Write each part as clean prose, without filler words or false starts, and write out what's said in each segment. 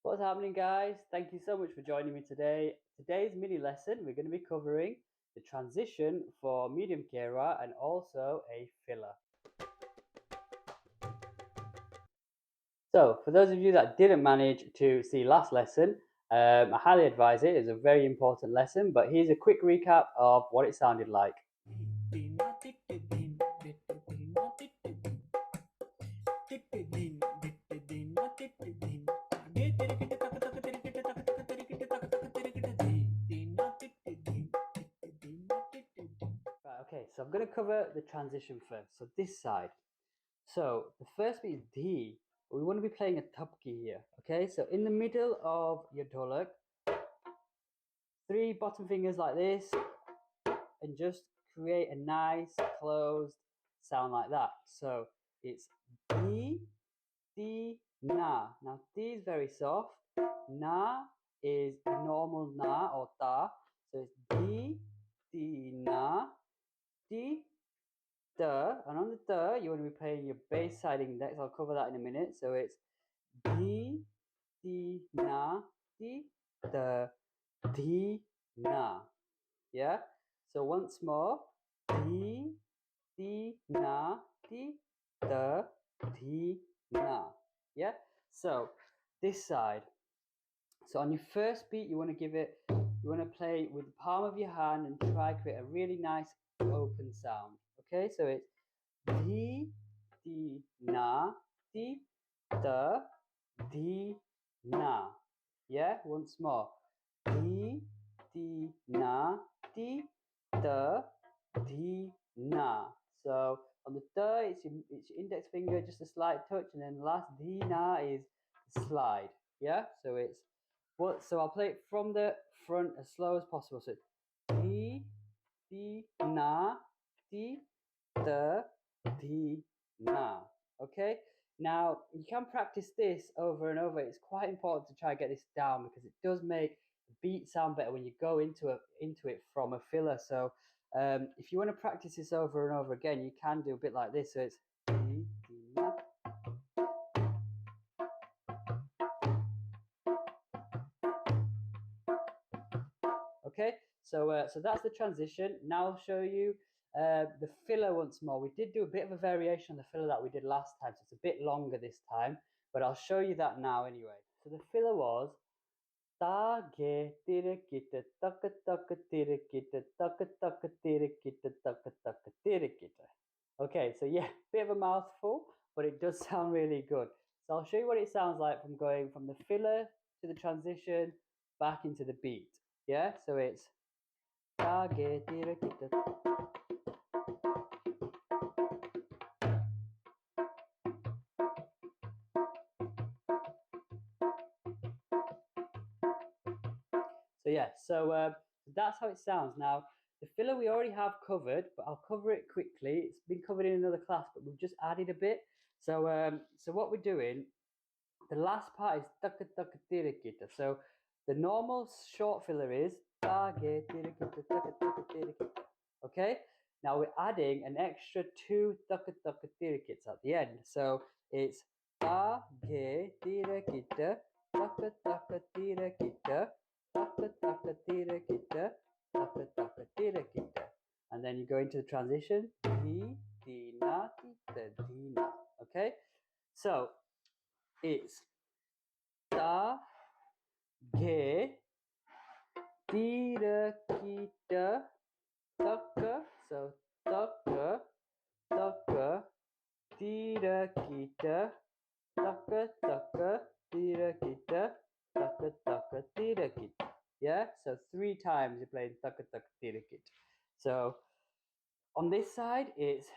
What's happening, guys? Thank you so much for joining me today. Today's mini lesson, we're going to be covering the transition for medium kherwa and also a filler. So, for those of you that didn't manage to see last lesson, I highly advise it. It's a very important lesson, but here's a quick recap of what it sounded like. Right, okay, so I'm going to cover the transition first. So this side. So the first bit is D. We want to be playing a tapki here. Okay, so in the middle of your dholak, three bottom fingers like this, and just create a nice closed sound like that. So it's D, D, na. Now D is very soft. Na is normal na or ta. So it's D, D, na, D, the, and on the the, you want to be playing your bass side index. I'll cover that in a minute. So it's D, D, na, D, the, D, na. Yeah? So once more. D, D, na, D, the, D, na. Yeah? So this side. So on your first beat, you want to play with the palm of your hand and try to create a really nice open sound. Okay? So it's D, D, na, D, the, D, na. Yeah, once more. D, D, na, D, the, D, na. So on the the, it's your index finger, just a slight touch, and then the last D, na is slide. Yeah, so it's what? So I'll play it from the front as slow as possible. So D, D, na, D, the, D, na. Okay? Now, you can practice this over and over. It's quite important to try and get this down because it does make the beat sound better when you go into it from a filler. So, if you want to practice this over and over again, you can do a bit like this. So it's D, D, na. Okay, so that's the transition. Now I'll show you the filler once more. We did do a bit of a variation on the filler that we did last time, so it's a bit longer this time, but I'll show you that now anyway. So the filler was ta ge tira kita taka taka tira kita taka taka tira kita taka taka tira kita. Okay, so yeah, bit of a mouthful, but it does sound really good. So I'll show you what it sounds like from going from the filler to the transition back into the beat. Yeah, so it's ta ge tira kita. So yeah, so that's how it sounds. Now the filler we already have covered, but I'll cover it quickly. It's been covered in another class, but we've just added a bit. So what we're doing, the last part is taka taka tira kita. So the normal short filler is ta ge tira kita taka taka tira kita. Okay. Now we're adding an extra two taka taka tira kits at the end. So it's ta ge tira kita taka taka tira kita taka taka tira kita taka taka tira kita. And then you go into the transition. Di di na di na. Okay. So it's ta ge tira kita taka. So taka taka tira kita taka taka tira kita taka taka tira kita. Yeah, so three times you're playing taka taka tira kita. So on this side it's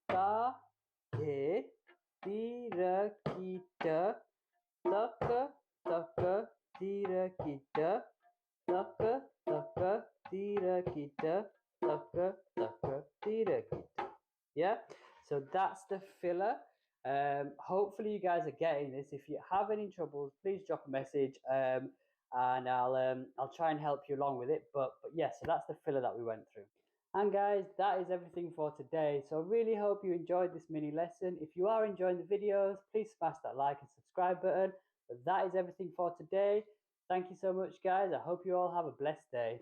ta ge tira kita taka taka tira kita taka taka tira kita taka taka tira kita. Yeah, so that's the filler. Hopefully you guys are getting this. If you have any troubles, please drop a message, and I'll try and help you along with it. But yeah, so that's the filler that we went through. And guys, that is everything for today. So I really hope you enjoyed this mini lesson. If you are enjoying the videos, please smash that like and subscribe button. But that is everything for today. Thank you so much, guys. I hope you all have a blessed day.